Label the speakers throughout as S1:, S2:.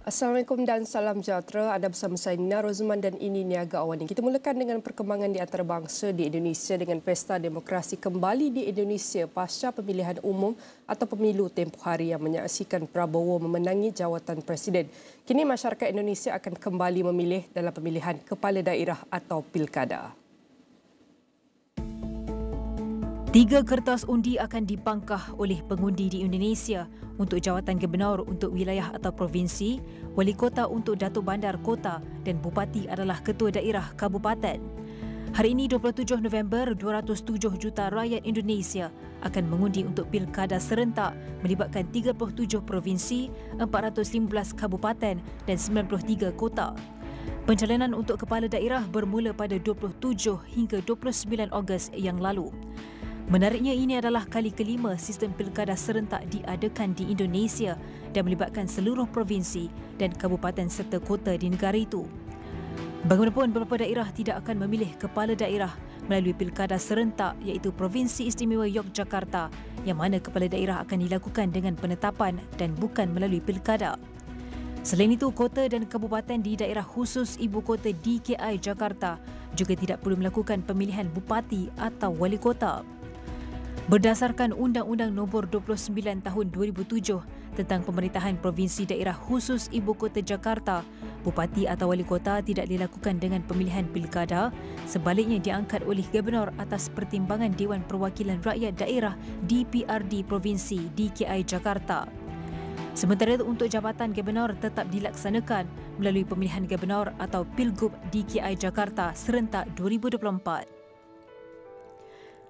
S1: Assalamualaikum dan salam sejahtera. Anda bersama saya Rozman dan ini Niaga AWANI. Kita mulakan dengan perkembangan di antarabangsa di Indonesia dengan pesta demokrasi kembali di Indonesia pasca pemilihan umum atau pemilu tempoh hari yang menyaksikan Prabowo memenangi jawatan presiden. Kini masyarakat Indonesia akan kembali memilih dalam pemilihan kepala daerah atau pilkada.
S2: 3 kertas undi akan dibangkah oleh pengundi di Indonesia untuk jawatan gubernur untuk wilayah atau provinsi, wali kota untuk Datuk Bandar Kota dan bupati adalah ketua daerah kabupaten. Hari ini 27 November, 207 juta rakyat Indonesia akan mengundi untuk pilkada serentak melibatkan 37 provinsi, 415 kabupaten dan 93 kota. Pencalonan untuk kepala daerah bermula pada 27 hingga 29 Ogos yang lalu. Menariknya, ini adalah kali kelima sistem pilkada serentak diadakan di Indonesia dan melibatkan seluruh provinsi dan kabupaten serta kota di negara itu. Bagaimanapun, beberapa daerah tidak akan memilih kepala daerah melalui pilkada serentak iaitu Provinsi Istimewa Yogyakarta yang mana kepala daerah akan dilakukan dengan penetapan dan bukan melalui pilkada. Selain itu, kota dan kabupaten di daerah khusus ibu kota DKI Jakarta juga tidak perlu melakukan pemilihan bupati atau wali kota. Berdasarkan Undang-Undang Nombor 29 Tahun 2007 tentang Pemerintahan Provinsi Daerah Khusus Ibu Kota Jakarta, bupati atau wali kota tidak dilakukan dengan pemilihan pilkada, sebaliknya diangkat oleh gubernur atas pertimbangan Dewan Perwakilan Rakyat Daerah DPRD Provinsi DKI Jakarta. Sementara itu, untuk jabatan gubernur tetap dilaksanakan melalui pemilihan gubernur atau Pilgub DKI Jakarta serentak 2024.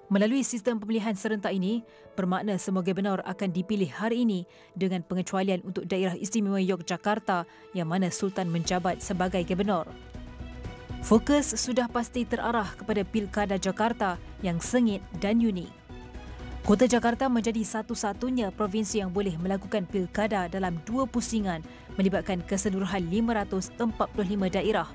S2: Melalui sistem pemilihan serentak ini, bermakna semua gubernur akan dipilih hari ini dengan pengecualian untuk daerah istimewa Yogyakarta yang mana Sultan menjabat sebagai gubernur. Fokus sudah pasti terarah kepada Pilkada Jakarta yang sengit dan unik. Kota Jakarta menjadi satu-satunya provinsi yang boleh melakukan pilkada dalam 2 pusingan melibatkan keseluruhan 545 daerah.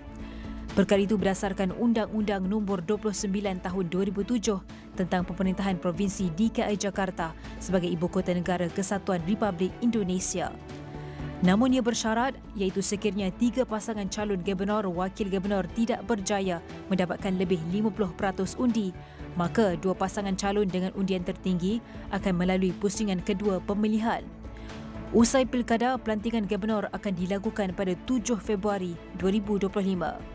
S2: Perkara itu berdasarkan Undang-Undang Nombor 29 Tahun 2007 tentang Pemerintahan Provinsi DKI Jakarta sebagai Ibu Kota Negara Kesatuan Republik Indonesia. Namun ia bersyarat iaitu sekiranya 3 pasangan calon gubernur wakil gubernur tidak berjaya mendapatkan lebih 50% undi, maka 2 pasangan calon dengan undian tertinggi akan melalui pusingan kedua pemilihan. Usai pilkada, pelantikan gubernur akan dilakukan pada 7 Februari 2025.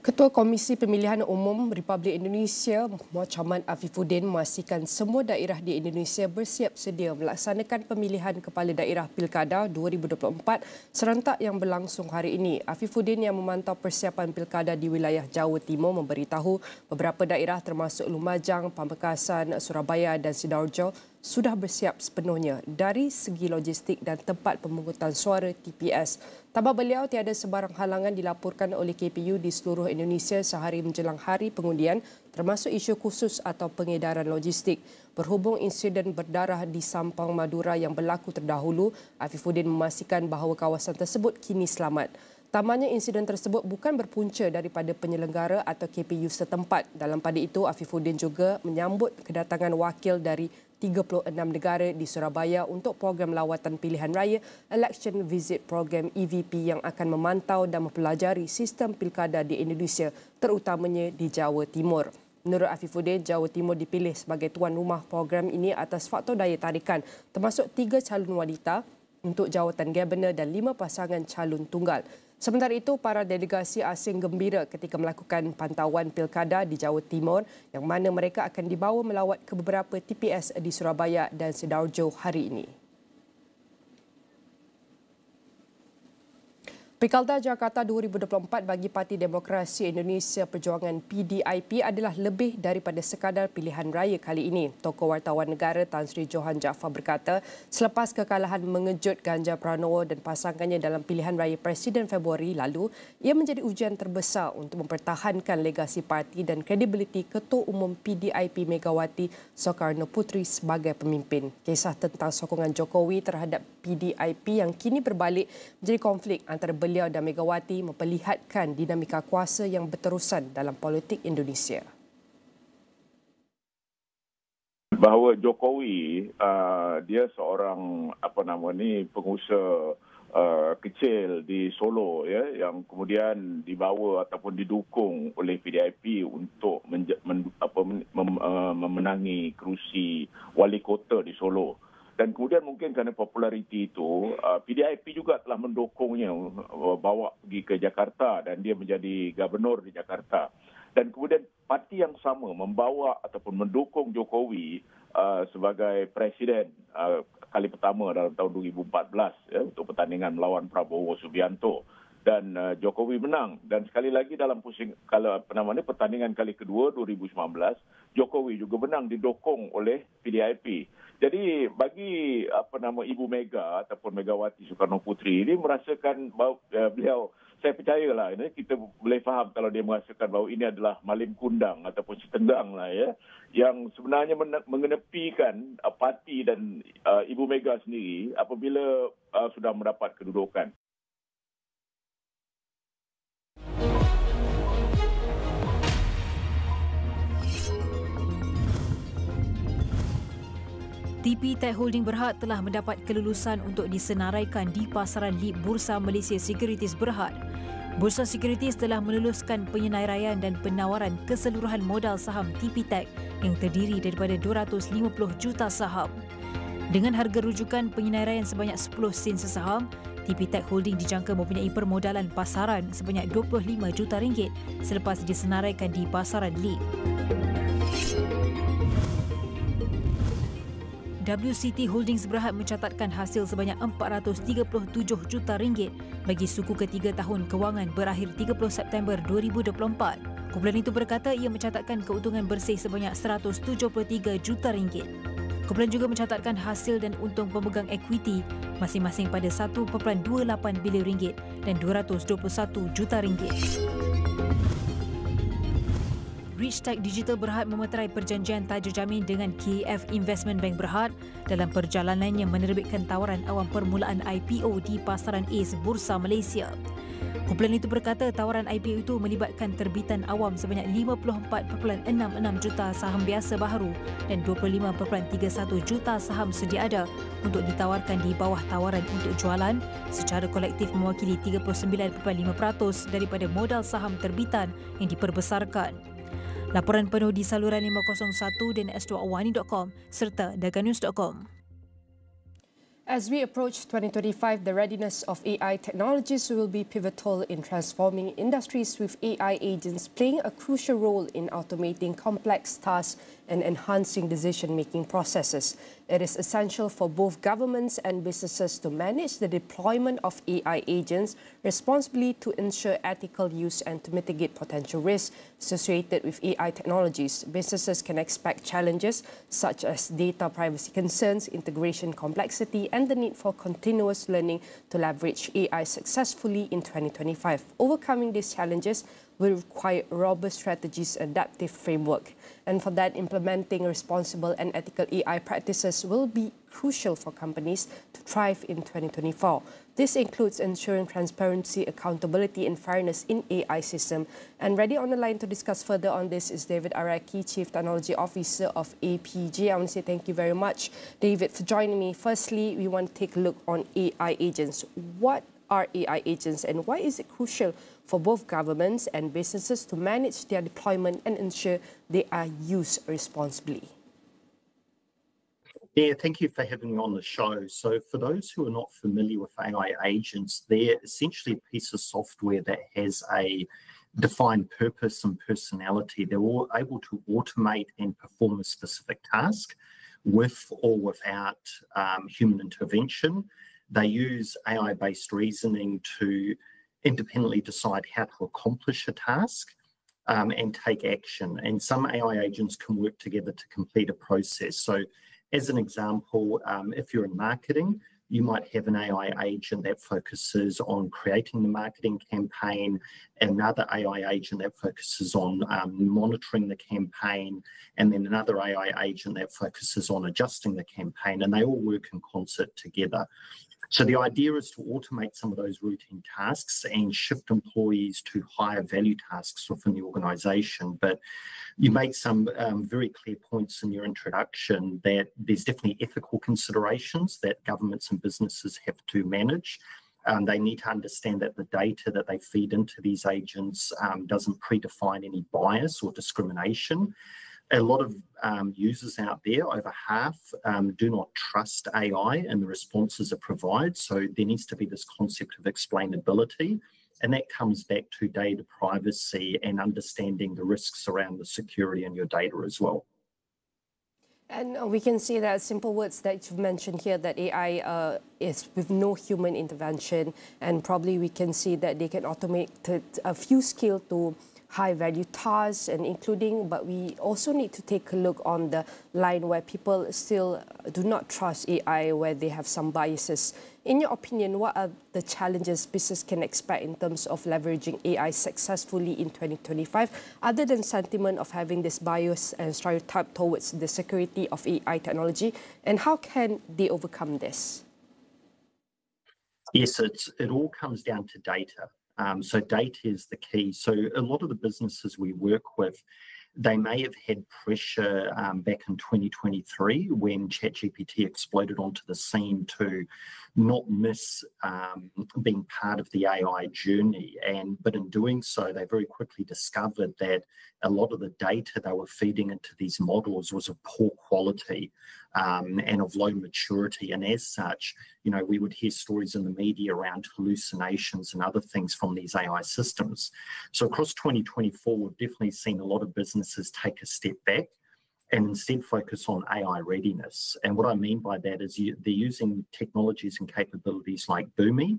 S1: Ketua Komisi Pemilihan Umum Republik Indonesia, Mochaman Afifuddin memastikan semua daerah di Indonesia bersiap sedia melaksanakan pemilihan kepala daerah Pilkada 2024 serentak yang berlangsung hari ini. Afifuddin yang memantau persiapan pilkada di wilayah Jawa Timur memberitahu beberapa daerah termasuk Lumajang, Pamekasan, Surabaya dan Sidoarjo sudah bersiap sepenuhnya dari segi logistik dan tempat pemungutan suara TPS. Tambah beliau, tiada sebarang halangan dilaporkan oleh KPU di seluruh Indonesia sehari menjelang hari pengundian, termasuk isu khusus atau pengedaran logistik. Berhubung insiden berdarah di Sampang, Madura yang berlaku terdahulu, Afifuddin memastikan bahawa kawasan tersebut kini selamat. Tamanya insiden tersebut bukan berpunca daripada penyelenggara atau KPU setempat. Dalam pada itu, Afifuddin juga menyambut kedatangan wakil dari 36 negara di Surabaya untuk program lawatan pilihan raya Election Visit Program EVP yang akan memantau dan mempelajari sistem pilkada di Indonesia, terutamanya di Jawa Timur. Menurut Afifuddin, Jawa Timur dipilih sebagai tuan rumah program ini atas faktor daya tarikan, termasuk 3 calon wanita untuk jawatan gubernur dan 5 pasangan calon tunggal. Sementara itu, para delegasi asing gembira ketika melakukan pantauan pilkada di Jawa Timur yang mana mereka akan dibawa melawat ke beberapa TPS di Surabaya dan Sidoarjo hari ini. Pilkada Jakarta 2024 bagi Parti Demokrasi Indonesia Perjuangan PDIP adalah lebih daripada sekadar pilihan raya kali ini. Tokoh Wartawan Negara Tan Sri Johan Jaafar berkata, selepas kekalahan mengejut Ganjar Pranowo dan pasangannya dalam pilihan raya Presiden Februari lalu, ia menjadi ujian terbesar untuk mempertahankan legasi parti dan kredibiliti Ketua Umum PDIP Megawati Soekarno Puteri sebagai pemimpin. Kisah tentang sokongan Jokowi terhadap PDIP yang kini berbalik menjadi konflik antara beliau dan Megawati memperlihatkan dinamika kuasa yang berterusan dalam politik Indonesia.
S3: bahawa Jokowi dia seorang pengusaha kecil di Solo, ya, yang kemudian dibawa ataupun didukung oleh PDIP untuk memenangi kerusi wali kota di Solo. Dan kemudian mungkin kerana populariti itu, PDIP juga telah mendukungnya bawa pergi ke Jakarta dan dia menjadi gubernur di Jakarta. Dan kemudian parti yang sama membawa ataupun mendukung Jokowi sebagai presiden kali pertama dalam tahun 2014, ya, untuk pertandingan melawan Prabowo Subianto. Dan Jokowi menang. Dan sekali lagi dalam pertandingan kali kedua 2019, Jokowi juga menang didukung oleh PDIP. Jadi bagi Ibu Mega ataupun Megawati Soekarno Putri ini merasakan bahawa beliau, saya percayalah, ini kita boleh faham kalau dia merasakan bahawa ini adalah malim kundang ataupun setenggang lah, ya, yang sebenarnya mengenepikan parti dan Ibu Mega sendiri apabila sudah mendapat kedudukan.
S2: TP Tech Holding Berhad telah mendapat kelulusan untuk disenaraikan di pasaran LIB Bursa Malaysia Securities Berhad. Bursa Securities telah meluluskan penyenaraian dan penawaran keseluruhan modal saham TP Tech yang terdiri daripada 250 juta saham. Dengan harga rujukan penyenaraian sebanyak 10 sen sesaham, TP Tech Holding dijangka mempunyai permodalan pasaran sebanyak 25 juta ringgit selepas disenaraikan di pasaran LIB. WCT Holdings Berhad mencatatkan hasil sebanyak 437 juta ringgit bagi suku ketiga tahun kewangan berakhir 30 September 2024. Kumpulan itu berkata ia mencatatkan keuntungan bersih sebanyak 173 juta ringgit. Kumpulan juga mencatatkan hasil dan untung pemegang ekwiti masing-masing pada 1.28 bilion ringgit dan 221 juta ringgit. Rechtech Digital Berhad memeterai perjanjian taja jamin dengan KF Investment Bank Berhad dalam perjalanannya menerbitkan tawaran awam permulaan IPO di pasaran AIS Bursa Malaysia. Kumpulan itu berkata tawaran IPO itu melibatkan terbitan awam sebanyak 54.66 juta saham biasa baharu dan 25.31 juta saham sedia ada untuk ditawarkan di bawah tawaran untuk jualan secara kolektif mewakili 39.5% daripada modal saham terbitan yang diperbesarkan. Laporan penuh di saluran 501 dan Astro AWANI.com serta dagannews.com.
S1: As we approach 2025, the readiness of AI technologies will be pivotal in transforming industries, with AI agents playing a crucial role in automating complex tasks and enhancing decision-making processes. It is essential for both governments and businesses to manage the deployment of AI agents responsibly to ensure ethical use and to mitigate potential risks associated with AI technologies. Businesses can expect challenges such as data privacy concerns, integration complexity, and the need for continuous learning to leverage AI successfully in 2025. Overcoming these challenges will require robust strategies and adaptive framework. And for that, implementing responsible and ethical AI practices will be crucial for companies to thrive in 2024. This includes ensuring transparency, accountability, and fairness in AI system. And ready on the line to discuss further on this is David Araki, Chief Technology Officer of APJ. I want to say thank you very much, David, for joining me. Firstly, we want to take a look on AI agents. What are AI agents and why is it crucial for both governments and businesses to manage their deployment and ensure they are used responsibly?
S4: Yeah, thank you for having me on the show. So for those who are not familiar with AI agents, they're essentially a piece of software that has a defined purpose and personality. They're all able to automate and perform a specific task with or without human intervention. They use AI-based reasoning to independently decide how to accomplish a task and take action. And some AI agents can work together to complete a process. So as an example, if you're in marketing, you might have an AI agent that focuses on creating the marketing campaign, another AI agent that focuses on monitoring the campaign, and then another AI agent that focuses on adjusting the campaign, and they all work in concert together. So the idea is to automate some of those routine tasks and shift employees to higher value tasks within the organisation. But You make some very clear points in your introduction that there's definitely ethical considerations that governments and businesses have to manage. They need to understand that the data that they feed into these agents doesn't predefine any bias or discrimination. A lot of users out there, over half, do not trust AI and the responses it provides. So there needs to be this concept of explainability. And that comes back to data privacy and understanding the risks around the security in your data as well.
S1: And we can see that simple words that you've mentioned here, that AI is with no human intervention, and probably we can see that they can automate a few skills to high-value tasks, and including, but we also need to take a look on the line where people still do not trust AI, where they have some biases. In your opinion, what are the challenges business can expect in terms of leveraging AI successfully in 2025, other than sentiment of having this bias and stereotype towards the security of AI technology, and how can they overcome this?
S4: Yes, it all comes down to data. So data is the key. So a lot of the businesses we work with, they may have had pressure back in 2023 when ChatGPT exploded onto the scene to not miss being part of the AI journey. But in doing so, they very quickly discovered that a lot of the data they were feeding into these models was of poor quality and of low maturity. And as such, we would hear stories in the media around hallucinations and other things from these AI systems. So across 2024, we've definitely seen a lot of businesses take a step back and instead focus on AI readiness. And what I mean by that is they're using technologies and capabilities like Boomi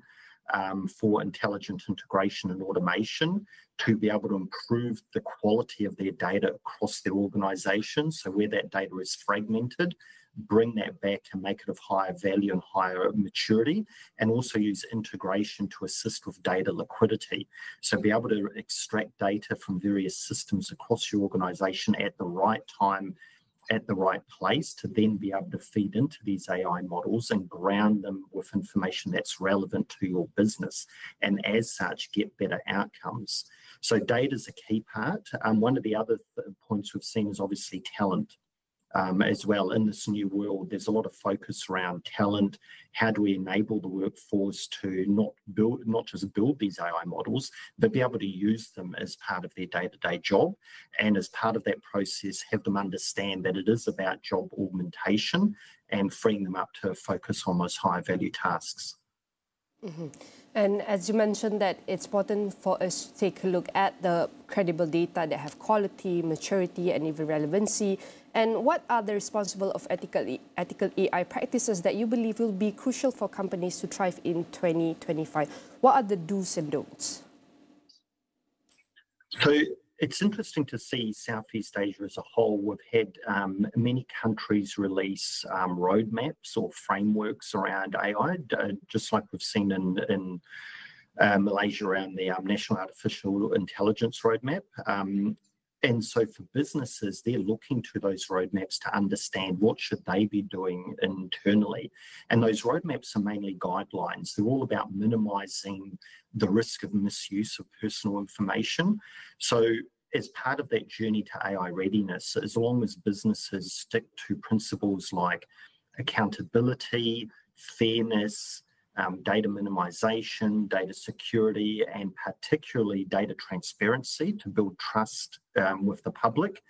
S4: for intelligent integration and automation to be able to improve the quality of their data across their organization. So where that data is fragmented, bring that back and make it of higher value and higher maturity, and also use integration to assist with data liquidity. So be able to extract data from various systems across your organization at the right time, at the right place, to then be able to feed into these AI models and ground them with information that's relevant to your business, and as such get better outcomes. So data is a key part. One of the other points we've seen is obviously talent. As well. In this new world, there's a lot of focus around talent. How do we enable the workforce to not just build these AI models, but be able to use them as part of their day-to-day job, and as part of that process, have them understand that it is about job augmentation and freeing them up to focus on those high-value tasks.
S1: Mm-hmm. And as you mentioned, that it's important for us to take a look at the credible data that have quality, maturity, and even relevancy. And what are the responsible of ethical AI practices that you believe will be crucial for companies to thrive in 2025? What are the do's and don'ts?
S4: So it's interesting to see Southeast Asia as a whole. We've had many countries release roadmaps or frameworks around AI, just like we've seen in Malaysia around the National Artificial Intelligence Roadmap. And so for businesses, they're looking to those roadmaps to understand what should they be doing internally. And those roadmaps are mainly guidelines. They're all about minimizing the risk of misuse of personal information. So as part of that journey to AI readiness, as long as businesses stick to principles like accountability, fairness, data minimization, data security, and particularly data transparency to build trust with the public,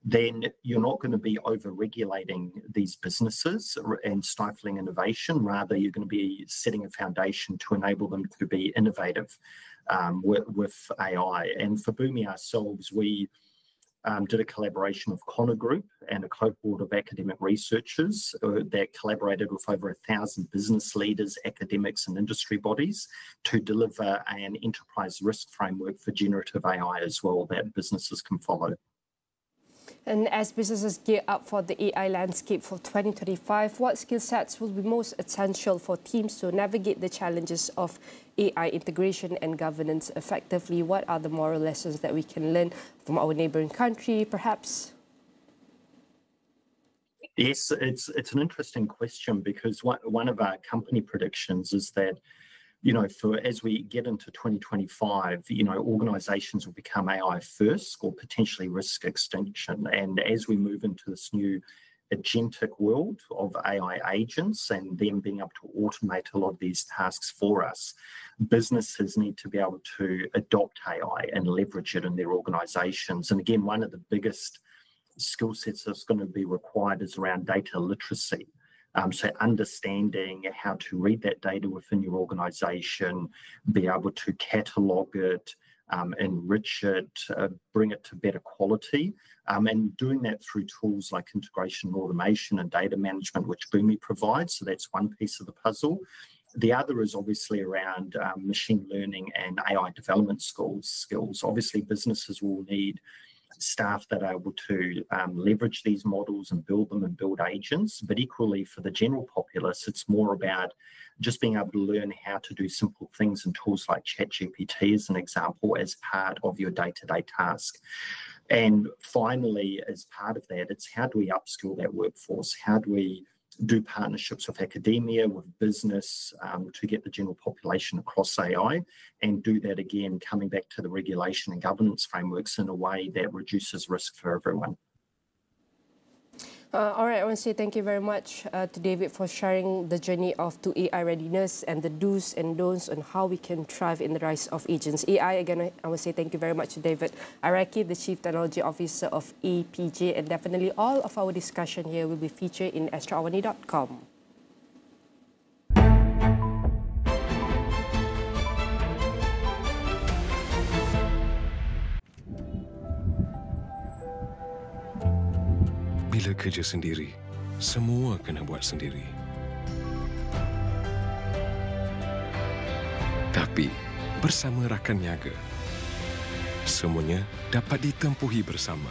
S4: then you're not going to be over-regulating these businesses and stifling innovation. Rather, you're going to be setting a foundation to enable them to be innovative with AI. And for Boomi ourselves, we did a collaboration with Connor Group and a cohort of academic researchers that collaborated with over 1,000 business leaders, academics, and industry bodies to deliver an enterprise risk framework for generative AI as well that businesses can follow.
S1: And as businesses gear up for the AI landscape for 2025, what skill sets will be most essential for teams to navigate the challenges of AI integration and governance effectively? What are the moral lessons that we can learn from our neighboring country, perhaps?
S4: Yes, it's an interesting question, because one of our company predictions is that as we get into 2025, organisations will become AI first or potentially risk extinction. And as we move into this new agentic world of AI agents and them being able to automate a lot of these tasks for us, businesses need to be able to adopt AI and leverage it in their organisations. And again, one of the biggest skill sets that's going to be required is around data literacy. So understanding how to read that data within your organisation, be able to catalogue it, enrich it, bring it to better quality, and doing that through tools like integration and automation and data management, which Boomi provides. So that's one piece of the puzzle. The other is obviously around machine learning and AI development skills. Obviously, businesses will need staff that are able to leverage these models and build them and build agents. But equally, for the general populace, it's more about just being able to learn how to do simple things and tools like ChatGPT, as an example, as part of your day-to-day task. And finally, as part of that, it's how do we upskill that workforce? How do we do partnerships with academia, with business, to get the general population across AI, and do that again, coming back to the regulation and governance frameworks in a way that reduces risk for everyone.
S1: All right, I want to say thank you very much to David for sharing the journey to AI readiness and the do's and don'ts on how we can thrive in the rise of agents. AI, again, I want to say thank you very much to David Araki, the Chief Technology Officer of APJ, and definitely all of our discussion here will be featured in AstroAwani.com.
S5: Bila kerja sendiri, semua kena buat sendiri. Tapi, bersama rakan niaga, semuanya dapat ditempuhi bersama.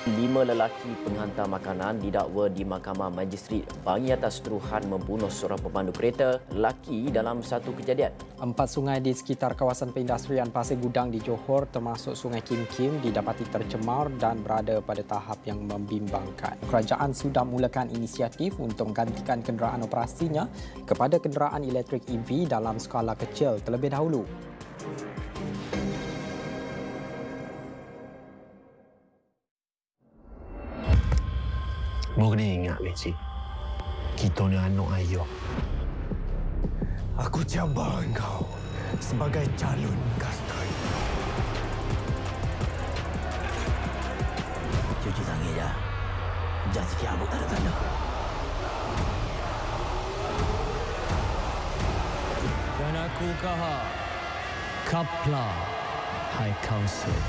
S6: Lima lelaki penghantar makanan didakwa di Mahkamah Magistrate Bangi atas tuduhan membunuh seorang pemandu kereta lelaki dalam satu kejadian.
S7: 4 sungai di sekitar kawasan perindustrian Pasir Gudang di Johor termasuk Sungai Kim Kim didapati tercemar dan berada pada tahap yang membimbangkan. Kerajaan sudah mulakan inisiatif untuk menggantikan kenderaan operasinya kepada kenderaan elektrik EV dalam skala kecil terlebih dahulu.
S8: Kau kena ingat, Beci. Kita ni anak ayah. Aku cabar engkau sebagai calon kastoi. Cuci tangan je. Jangan sikit abuk tak ada tanda. Dan aku kahar. Kapla High Council.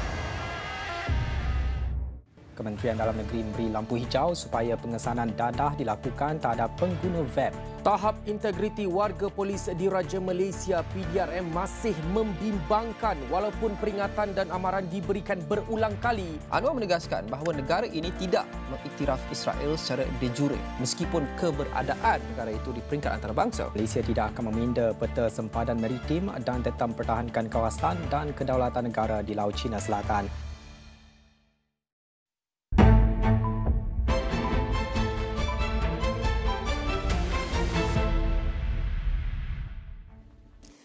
S7: Kementerian Dalam Negeri memberi lampu hijau supaya pengesanan dadah dilakukan terhadap pengguna web.
S9: Tahap integriti warga polis di Raja Malaysia PDRM masih membimbangkan walaupun peringatan dan amaran diberikan berulang kali.
S10: Anwar menegaskan bahawa negara ini tidak mengiktiraf Israel secara de jure meskipun keberadaan negara itu di peringkat antarabangsa.
S7: Malaysia tidak akan meminda peta sempadan maritim dan tetap mempertahankan kawasan dan kedaulatan negara di Laut Cina Selatan.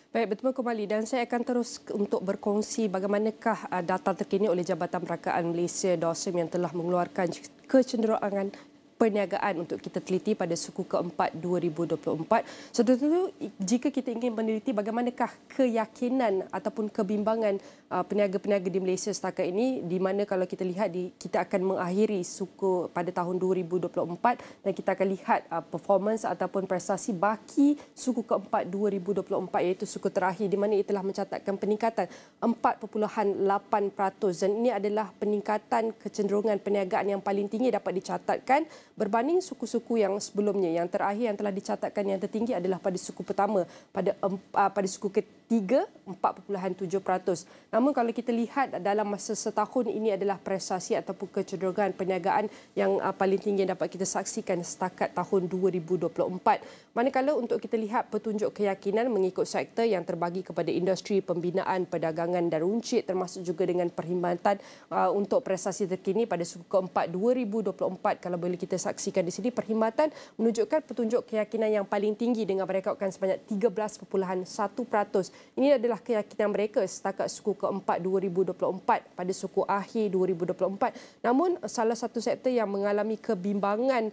S1: Baik, bertemu kembali dan saya akan terus untuk berkongsi bagaimanakah data terkini oleh Jabatan Perakaan Malaysia DOSM yang telah mengeluarkan kecenderungan perniagaan untuk kita teliti pada suku keempat 2024. Tentu jika kita ingin meneliti bagaimanakah keyakinan ataupun kebimbangan peniaga-peniaga di Malaysia setakat ini, di mana kalau kita lihat kita akan mengakhiri suku pada tahun 2024 dan kita akan lihat performance ataupun prestasi baki suku keempat 2024 iaitu suku terakhir di mana ia telah mencatatkan peningkatan 4.8% dan ini adalah peningkatan kecenderungan perniagaan yang paling tinggi dapat dicatatkan berbanding suku-suku yang sebelumnya. Yang terakhir yang telah dicatatkan yang tertinggi adalah pada suku pertama pada suku 4.7%. Namun kalau kita lihat dalam masa setahun ini adalah prestasi ataupun kecenderungan perniagaan yang paling tinggi yang dapat kita saksikan setakat tahun 2024. Manakala untuk kita lihat petunjuk keyakinan mengikut sektor yang terbagi kepada industri, pembinaan, perdagangan dan runcit, termasuk juga dengan perkhidmatan untuk prestasi terkini pada suku keempat 2024. Kalau boleh kita saksikan di sini, perkhidmatan menunjukkan petunjuk keyakinan yang paling tinggi dengan merekodkan sebanyak 13.1%. Ini adalah keyakinan mereka setakat suku keempat 2024 pada suku akhir 2024. Namun salah satu sektor yang mengalami kebimbangan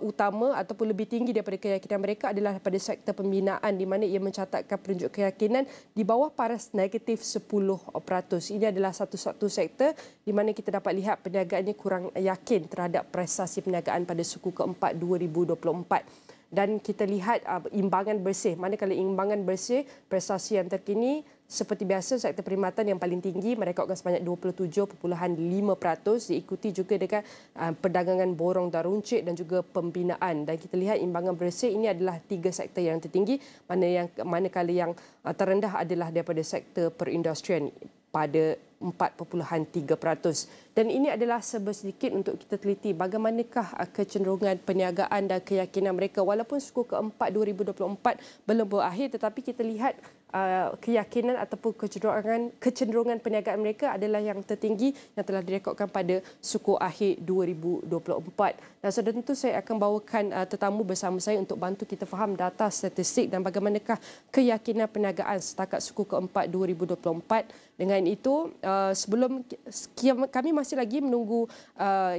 S1: utama ataupun lebih tinggi daripada keyakinan mereka adalah pada sektor pembinaan, di mana ia mencatatkan petunjuk keyakinan di bawah paras negatif 10%. Ini adalah satu-satu sektor di mana kita dapat lihat perniagaan ini kurang yakin terhadap prestasi perniagaan pada suku keempat 2024. Dan kita lihat imbangan bersih. Manakala imbangan bersih, prestasi yang terkini seperti biasa sektor perkhidmatan yang paling tinggi merekodkan sebanyak 27.5%, diikuti juga dengan perdagangan borong dan runcit dan juga pembinaan. Dan kita lihat imbangan bersih ini adalah 3 sektor yang tertinggi, manakala yang terendah adalah daripada sektor perindustrian pada 4.3%. Dan ini adalah sedikit untuk kita teliti bagaimanakah kecenderungan perniagaan dan keyakinan mereka. Walaupun suku keempat 2024 belum berakhir, tetapi kita lihat keyakinan ataupun kecenderungan perniagaan mereka adalah yang tertinggi yang telah direkodkan pada suku akhir 2024. Dan sudah tentu saya akan bawakan tetamu bersama saya untuk bantu kita faham data statistik dan bagaimanakah keyakinan perniagaan setakat suku keempat 2024. Dengan itu, sebelum kami masih lagi menunggu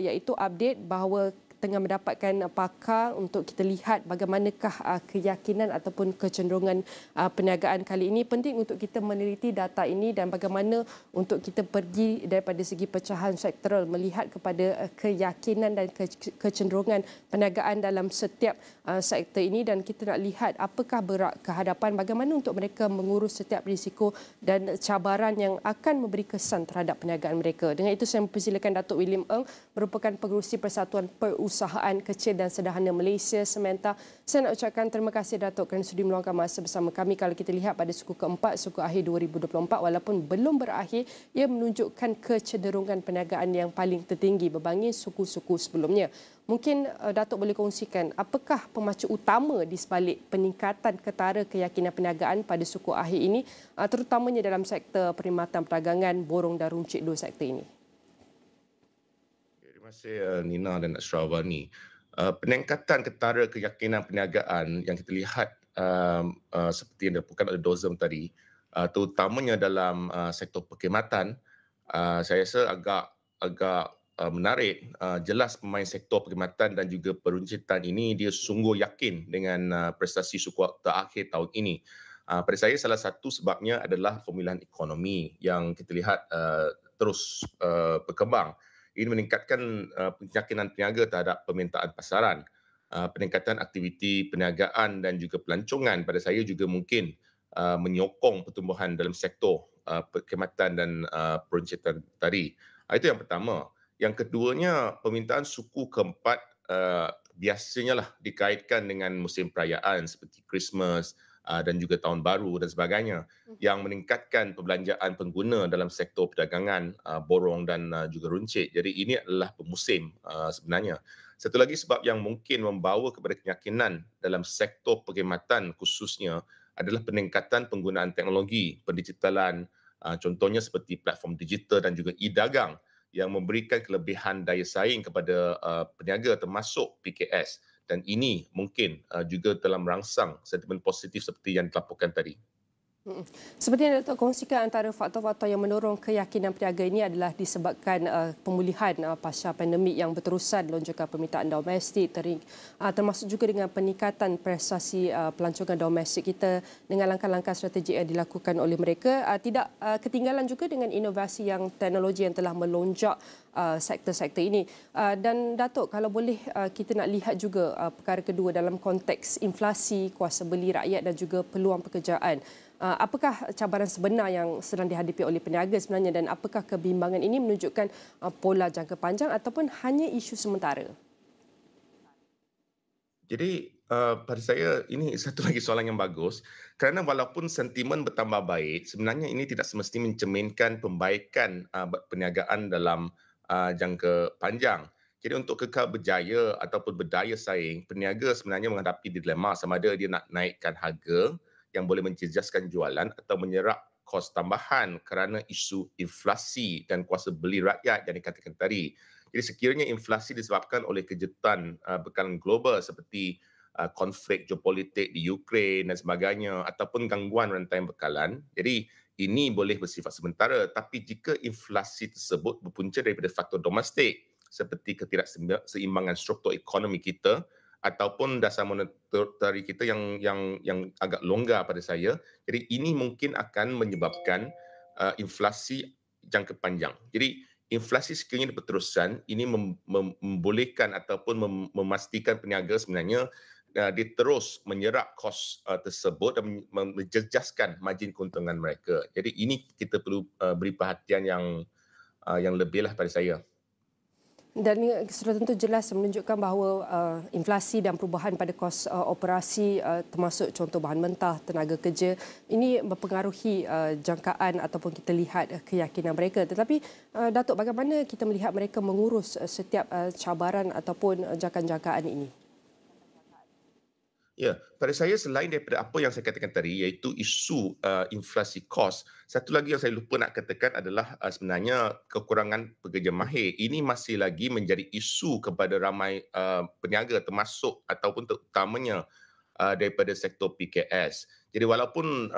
S1: iaitu update bahawa tengah mendapatkan pakar untuk kita lihat bagaimanakah keyakinan ataupun kecenderungan perniagaan kali ini. Penting untuk kita meneliti data ini dan bagaimana untuk kita pergi daripada segi pecahan sektoral melihat kepada keyakinan dan kecenderungan perniagaan dalam setiap sektor ini, dan kita nak lihat apakah berat kehadapan, bagaimana untuk mereka mengurus setiap risiko dan cabaran yang akan memberi kesan terhadap perniagaan mereka. Dengan itu saya mempersilakan Datuk William Eng, merupakan pengerusi Persatuan Perusahaan Kecil dan Sederhana Malaysia Sementa. Saya nak ucapkan terima kasih Datuk kerana sudi meluangkan masa bersama kami. Kalau kita lihat pada suku keempat, suku akhir 2024, walaupun belum berakhir, ia menunjukkan kecenderungan perniagaan yang paling tertinggi berbanding suku-suku sebelumnya. Mungkin Datuk boleh kongsikan apakah pemacu utama di sebalik peningkatan ketara keyakinan perniagaan pada suku akhir ini, terutamanya dalam sektor perkhidmatan perdagangan, borong dan runcit dua sektor ini.
S11: Terima kasih Nina dan Astro AWANI. Peningkatan ketara keyakinan perniagaan yang kita lihat seperti yang dilakukan oleh Rozman tadi, terutamanya dalam sektor perkhidmatan, saya rasa agak menarik. Jelas pemain sektor perkhidmatan dan juga peruncitan ini dia sungguh yakin dengan prestasi suku terakhir tahun ini. Pada saya salah satu sebabnya adalah pemulihan ekonomi yang kita lihat terus berkembang. Ini meningkatkan keyakinan peniaga terhadap permintaan pasaran. Peningkatan aktiviti perniagaan dan juga pelancongan pada saya juga mungkin menyokong pertumbuhan dalam sektor perkhidmatan dan peruncitan tadi. Itu yang pertama. Yang keduanya, permintaan suku keempat biasanya lah dikaitkan dengan musim perayaan seperti Christmas dan juga Tahun Baru dan sebagainya, yang meningkatkan perbelanjaan pengguna dalam sektor perdagangan, borong dan juga runcit. Jadi ini adalah pemusim sebenarnya. Satu lagi sebab yang mungkin membawa kepada keyakinan dalam sektor perkhidmatan khususnya adalah peningkatan penggunaan teknologi, pendigitalan, contohnya seperti platform digital dan juga e-dagang yang memberikan kelebihan daya saing kepada peniaga termasuk PKS, dan ini mungkin juga telah merangsang sentimen positif seperti yang dilaporkan tadi.
S1: Seperti yang Datuk kongsikan, antara faktor-faktor yang mendorong keyakinan peniaga ini adalah disebabkan pemulihan pasca pandemik yang berterusan, lonjakan permintaan domestik, termasuk juga dengan peningkatan prestasi pelancongan domestik kita dengan langkah-langkah strategik yang dilakukan oleh mereka. Tidak ketinggalan juga dengan inovasi yang teknologi yang telah melonjak sektor-sektor ini. Dan Datuk, kalau boleh kita nak lihat juga perkara kedua dalam konteks inflasi, kuasa beli rakyat dan juga peluang pekerjaan. Apakah cabaran sebenar yang sedang dihadapi oleh peniaga sebenarnya, dan apakah kebimbangan ini menunjukkan pola jangka panjang ataupun hanya isu sementara?
S11: Jadi Pada saya ini satu lagi soalan yang bagus kerana walaupun sentimen bertambah baik, sebenarnya ini tidak semestinya mencerminkan pembaikan perniagaan dalam jangka panjang. Jadi untuk kekal berjaya ataupun berdaya saing, peniaga sebenarnya menghadapi dilema sama ada dia nak naikkan harga yang boleh menjejaskan jualan atau menyerap kos tambahan kerana isu inflasi dan kuasa beli rakyat yang dikatakan tadi. Jadi sekiranya inflasi disebabkan oleh kejutan bekalan global seperti konflik geopolitik di Ukraine dan sebagainya ataupun gangguan rantai bekalan. Jadi ini boleh bersifat sementara, tapi jika inflasi tersebut berpunca daripada faktor domestik seperti ketidakseimbangan struktur ekonomi kita ataupun dasar monetari kita yang agak longgar pada saya, jadi ini mungkin akan menyebabkan inflasi jangka panjang. Jadi inflasi sekiranya berterusan, ini membolehkan ataupun memastikan peniaga sebenarnya dia terus menyerap kos tersebut dan menjejaskan margin keuntungan mereka. Jadi ini kita perlu beri perhatian yang lebih lah pada saya.
S1: Dan sudah tentu jelas menunjukkan bahawa inflasi dan perubahan pada kos operasi termasuk contoh bahan mentah, tenaga kerja ini mempengaruhi jangkaan ataupun kita lihat keyakinan mereka. Tetapi Datuk, bagaimana kita melihat mereka mengurus setiap cabaran ataupun jangkaan-jangkaan ini?
S11: Ya, pada saya selain daripada apa yang saya katakan tadi iaitu isu inflasi kos, satu lagi yang saya lupa nak katakan adalah sebenarnya kekurangan pekerja mahir. Ini masih lagi menjadi isu kepada ramai peniaga termasuk ataupun terutamanya daripada sektor PKS. Jadi walaupun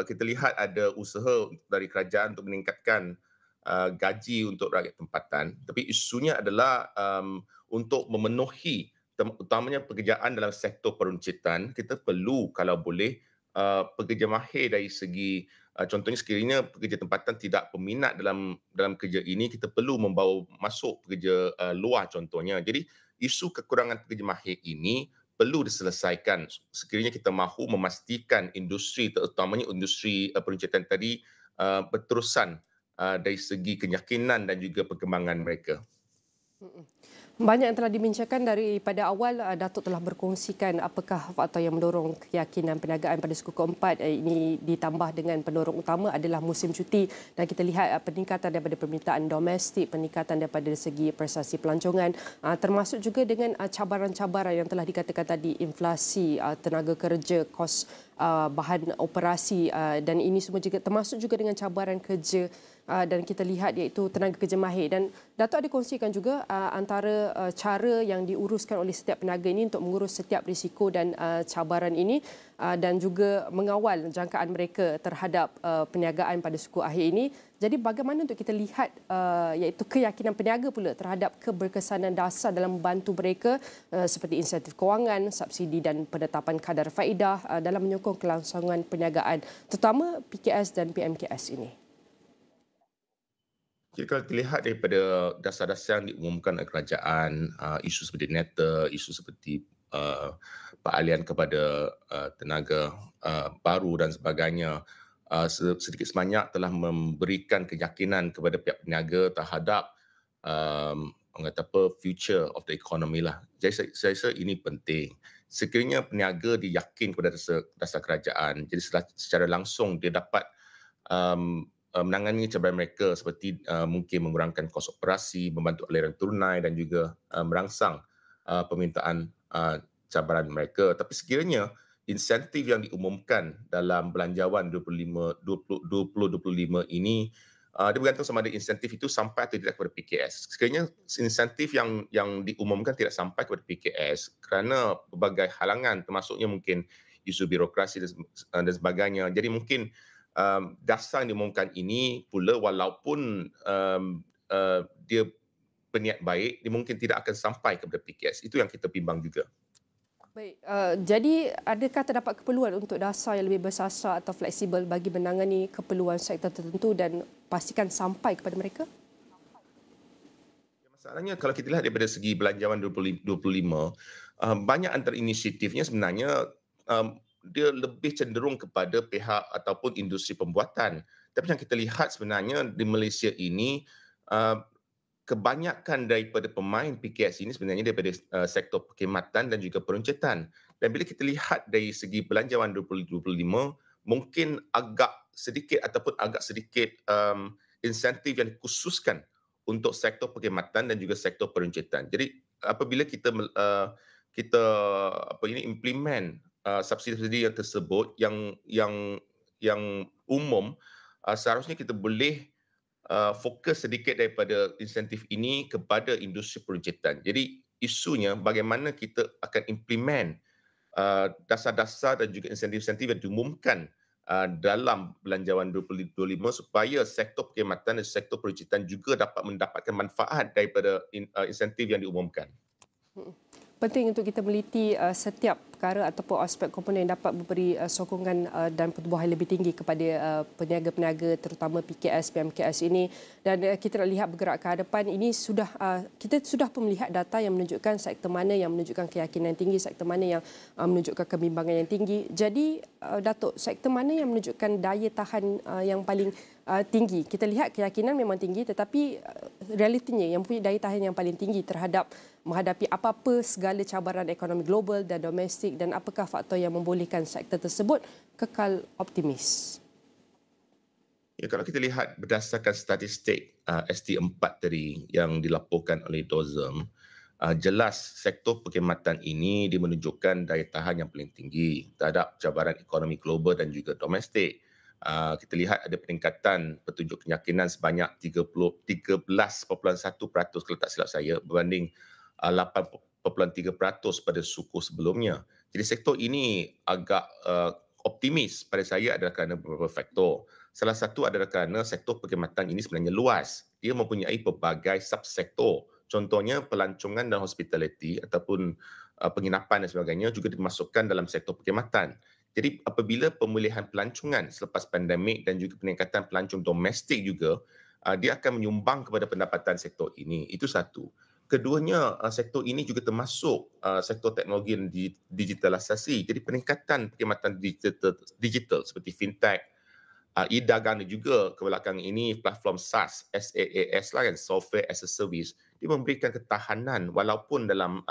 S11: kita lihat ada usaha dari kerajaan untuk meningkatkan gaji untuk rakyat tempatan, tapi isunya adalah untuk memenuhi utamanya pekerjaan dalam sektor peruncitan, kita perlu kalau boleh pekerja mahir dari segi contohnya sekiranya pekerja tempatan tidak berminat dalam kerja ini, kita perlu membawa masuk pekerja luar contohnya. Jadi isu kekurangan pekerja mahir ini perlu diselesaikan sekiranya kita mahu memastikan industri terutamanya industri peruncitan tadi berterusan dari segi keyakinan dan juga perkembangan mereka.
S1: Banyak yang telah dibincangkan daripada awal. Datuk telah berkongsikan apakah faktor yang mendorong keyakinan perniagaan pada suku keempat. Ini ditambah dengan pendorong utama adalah musim cuti dan kita lihat peningkatan daripada permintaan domestik, peningkatan daripada segi prestasi pelancongan, termasuk juga dengan cabaran-cabaran yang telah dikatakan tadi, inflasi, tenaga kerja, kos bahan operasi dan ini semua juga termasuk juga dengan cabaran kerja dan kita lihat iaitu tenaga kerja mahir. Dan Datuk ada kongsikan juga antara cara yang diuruskan oleh setiap peniaga ini untuk mengurus setiap risiko dan cabaran ini dan juga mengawal jangkaan mereka terhadap perniagaan pada suku akhir ini. Jadi bagaimana untuk kita lihat iaitu keyakinan peniaga pula terhadap keberkesanan dasar dalam membantu mereka seperti insentif kewangan, subsidi dan penetapan kadar faedah dalam menyokong kelangsungan perniagaan terutama PKS dan PMKS ini.
S11: Jadi kalau dilihat daripada dasar-dasar yang diumumkan oleh kerajaan, isu seperti neta, isu seperti peralihan kepada tenaga baru dan sebagainya, sedikit sebanyak telah memberikan keyakinan kepada pihak peniaga terhadap orang kata apa, future of the economy lah. Jadi saya rasa ini penting. Sekiranya peniaga diyakin kepada dasar kerajaan, jadi secara langsung dia dapat menangani cabaran mereka seperti mungkin mengurangkan kos operasi, membantu aliran tunai dan juga merangsang permintaan cabaran mereka. Tapi sekiranya insentif yang diumumkan dalam Belanjawan 2025 ini dia bergantung sama ada insentif itu sampai atau tidak kepada PKS. Sekiranya insentif yang diumumkan tidak sampai kepada PKS kerana berbagai halangan termasuknya mungkin isu birokrasi dan sebagainya. Jadi mungkin dasar yang diumumkan ini pula walaupun dia berniat baik, dia mungkin tidak akan sampai kepada PKS. Itu yang kita bimbang juga.
S1: Baik, jadi adakah terdapat keperluan untuk dasar yang lebih bersasar atau fleksibel bagi menangani keperluan sektor tertentu dan pastikan sampai kepada mereka?
S11: Masalahnya kalau kita lihat daripada segi Belanjawan 2025, banyak antara inisiatifnya sebenarnya dia lebih cenderung kepada pihak ataupun industri pembuatan. Tapi yang kita lihat sebenarnya di Malaysia ini, kebanyakan daripada pemain PKS ini sebenarnya daripada sektor perkhidmatan dan juga perancetan. Dan bila kita lihat dari segi belanjawan 2025, mungkin agak sedikit insentif yang dikhususkan untuk sektor perkhidmatan dan juga sektor perancetan. Jadi apabila kita implement subsidi yang tersebut yang umum, seharusnya kita boleh fokus sedikit daripada insentif ini kepada industri perancetan. Jadi isunya bagaimana kita akan implement dasar-dasar dan juga insentif-insentif yang diumumkan dalam belanjawan 2025 supaya sektor perkhidmatan dan sektor perancetan juga dapat mendapatkan manfaat daripada insentif yang diumumkan.
S1: Penting untuk kita meliti setiap perkara ataupun aspek komponen yang dapat memberi sokongan dan pertumbuhan lebih tinggi kepada peniaga-peniaga terutama PKS, PMKS ini. Dan kita nak lihat bergerak ke hadapan ini kita sudah pun melihat data yang menunjukkan sektor mana yang menunjukkan keyakinan tinggi, sektor mana yang menunjukkan kebimbangan yang tinggi. Jadi Datuk, sektor mana yang menunjukkan daya tahan yang paling tinggi? Kita lihat keyakinan memang tinggi tetapi realitinya yang punya daya tahan yang paling tinggi terhadap menghadapi apa-apa segala cabaran ekonomi global dan domestik, dan apakah faktor yang membolehkan sektor tersebut kekal optimis?
S11: Ya, kalau kita lihat berdasarkan statistik ST4 tadi yang dilaporkan oleh Rozman, jelas sektor perkhidmatan ini dia menunjukkan daya tahan yang paling tinggi terhadap cabaran ekonomi global dan juga domestik. Kita lihat ada peningkatan petunjuk keyakinan sebanyak 13.1% kalau tak silap saya berbanding 8.3% pada suku sebelumnya. Jadi sektor ini agak optimis pada saya adalah kerana beberapa faktor. Salah satu adalah kerana sektor perkhidmatan ini sebenarnya luas. Dia mempunyai pelbagai subsektor. Contohnya pelancongan dan hospitality ataupun penginapan dan sebagainya juga dimasukkan dalam sektor perkhidmatan. Jadi apabila pemulihan pelancongan selepas pandemik dan juga peningkatan pelancong domestik juga, dia akan menyumbang kepada pendapatan sektor ini. Itu satu. Keduanya, sektor ini juga termasuk sektor teknologi dan digitalisasi. Jadi peningkatan perkhidmatan digital seperti fintech, e-dagang dan juga kebelakangan ini platform SaaS, SaaS lah kan, Software as a Service, dia memberikan ketahanan walaupun dalam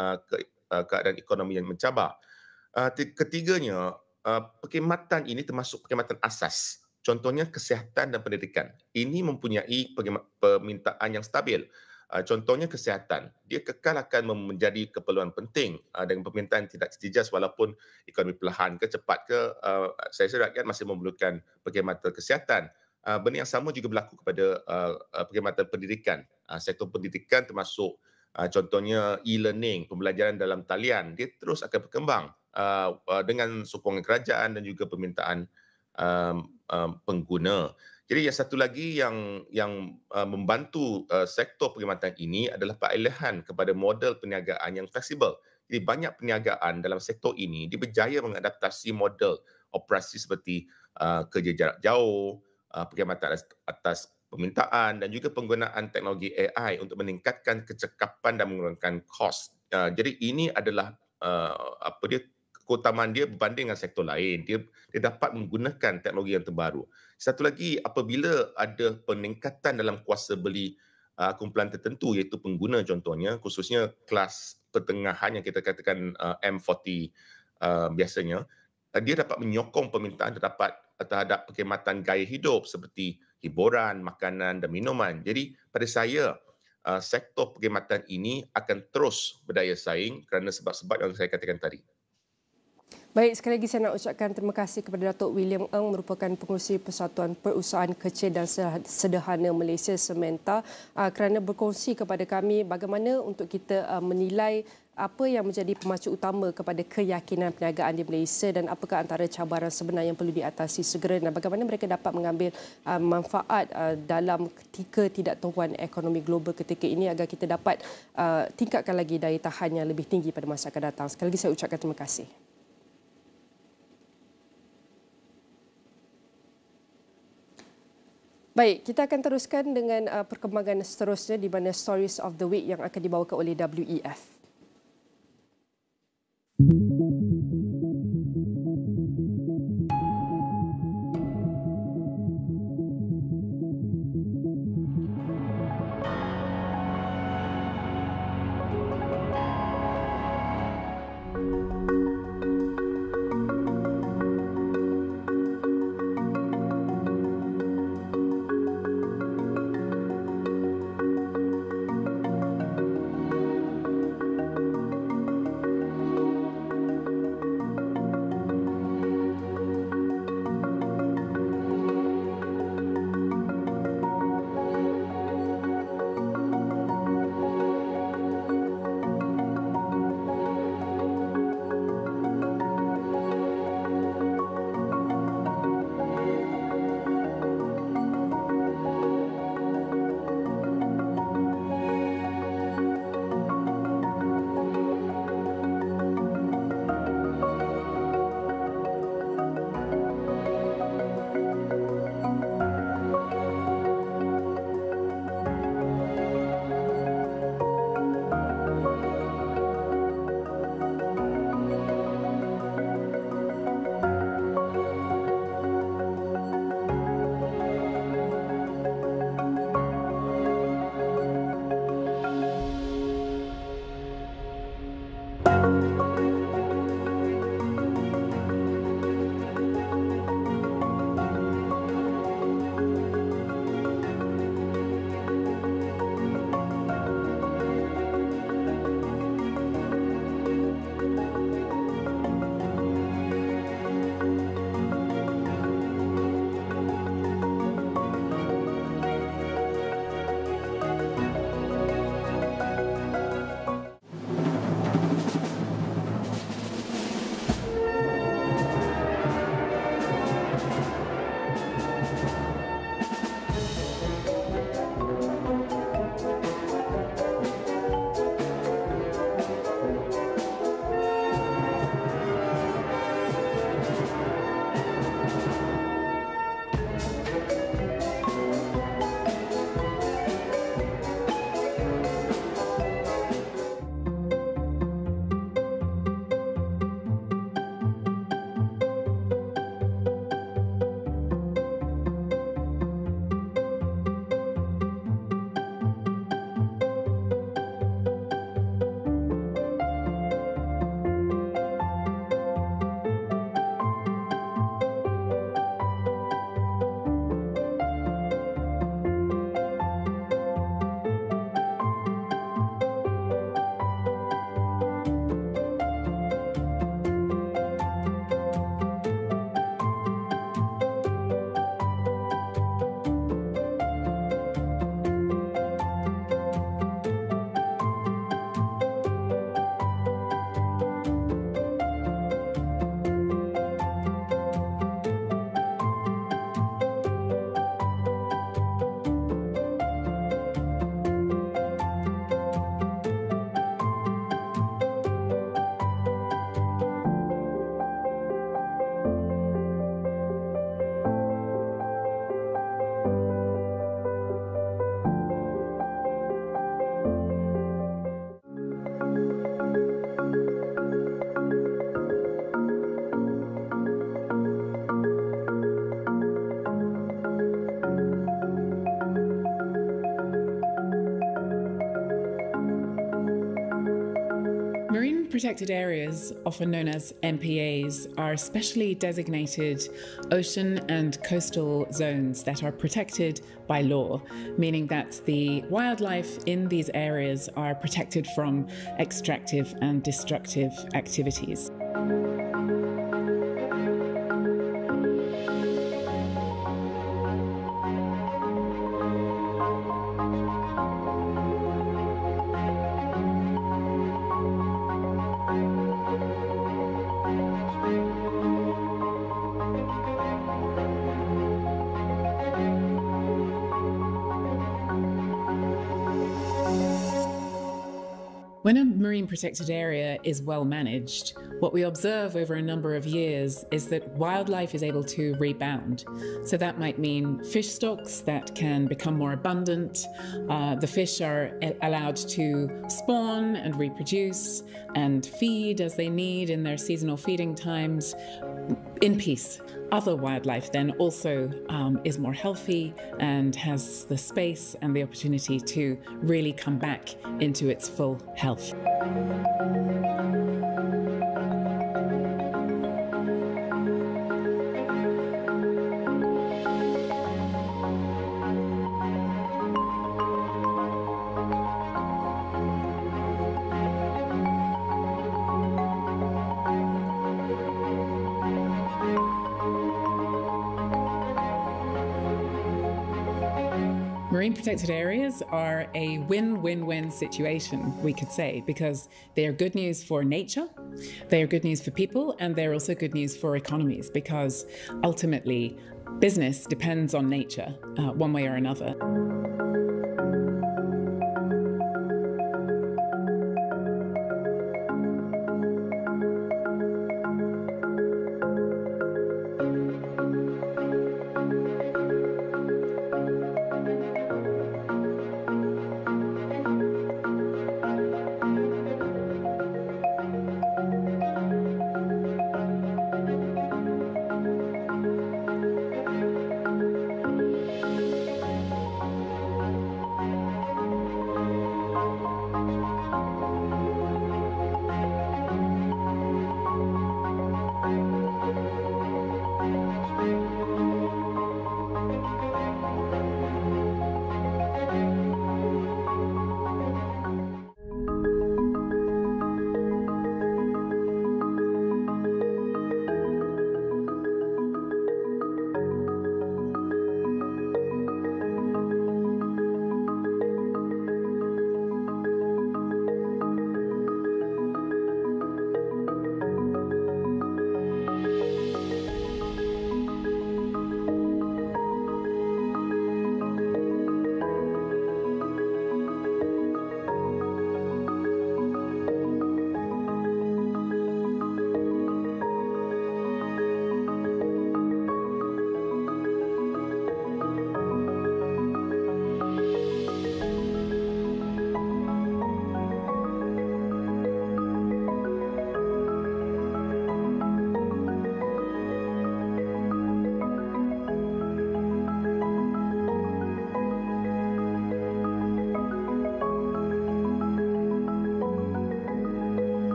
S11: keadaan ekonomi yang mencabar. Ketiganya, perkhidmatan ini termasuk perkhidmatan asas. Contohnya kesihatan dan pendidikan. Ini mempunyai permintaan yang stabil. Contohnya kesihatan, dia kekal akan menjadi keperluan penting dengan permintaan tidak terjejas walaupun ekonomi perlahan ke cepat ke, saya rasa rakyat masih memerlukan perkhidmatan kesihatan. Benda yang sama juga berlaku kepada perkhidmatan pendidikan. Sektor pendidikan termasuk contohnya e-learning, pembelajaran dalam talian, dia terus akan berkembang dengan sokongan kerajaan dan juga permintaan pengguna. Jadi yang satu lagi yang membantu sektor perkhidmatan ini adalah pengalihan kepada model perniagaan yang fleksibel. Jadi banyak perniagaan dalam sektor ini dia berjaya mengadaptasi model operasi seperti kerja jarak jauh, perkhidmatan atas permintaan dan juga penggunaan teknologi AI untuk meningkatkan kecekapan dan mengurangkan kos. Jadi ini adalah keutamaan dia berbanding dengan sektor lain. Dia dapat menggunakan teknologi yang terbaru. Satu lagi, apabila ada peningkatan dalam kuasa beli kumpulan tertentu iaitu pengguna contohnya, khususnya kelas pertengahan yang kita katakan M40 biasanya, dia dapat menyokong permintaan terhadap perkhidmatan gaya hidup seperti hiburan, makanan dan minuman. Jadi pada saya, sektor perkhidmatan ini akan terus berdaya saing kerana sebab-sebab yang saya katakan tadi.
S1: Baik, sekali lagi saya nak ucapkan terima kasih kepada Datuk William Ng, merupakan pengurusi Persatuan Perusahaan Kecil dan Sederhana Malaysia Sementa, kerana berkongsi kepada kami bagaimana untuk kita menilai apa yang menjadi pemacu utama kepada keyakinan perniagaan di Malaysia dan apakah antara cabaran sebenar yang perlu diatasi segera dan bagaimana mereka dapat mengambil manfaat dalam ketidaktahuan ekonomi global ketika ini agar kita dapat tingkatkan lagi daya tahan yang lebih tinggi pada masa akan datang. Sekali lagi saya ucapkan terima kasih. Baik, kita akan teruskan dengan perkembangan seterusnya di mana Stories of the Week yang akan dibawakan oleh WEF.
S12: Marine protected areas, often known as MPAs, are specially designated ocean and coastal zones that are protected by law, meaning that the wildlife in these areas are protected from extractive and destructive activities. When a marine protected area is well managed, what we observe over a number of years is that wildlife is able to rebound. So that might mean fish stocks that can become more abundant. The fish are allowed to spawn and reproduce and feed as they need in their seasonal feeding times in peace. Other wildlife then also is more healthy and has the space and the opportunity to really come back into its full health. Marine protected areas are a win-win-win situation, we could say, because they are good news for nature, they are good news for people, and they're also good news for economies, because ultimately business depends on nature one way or another.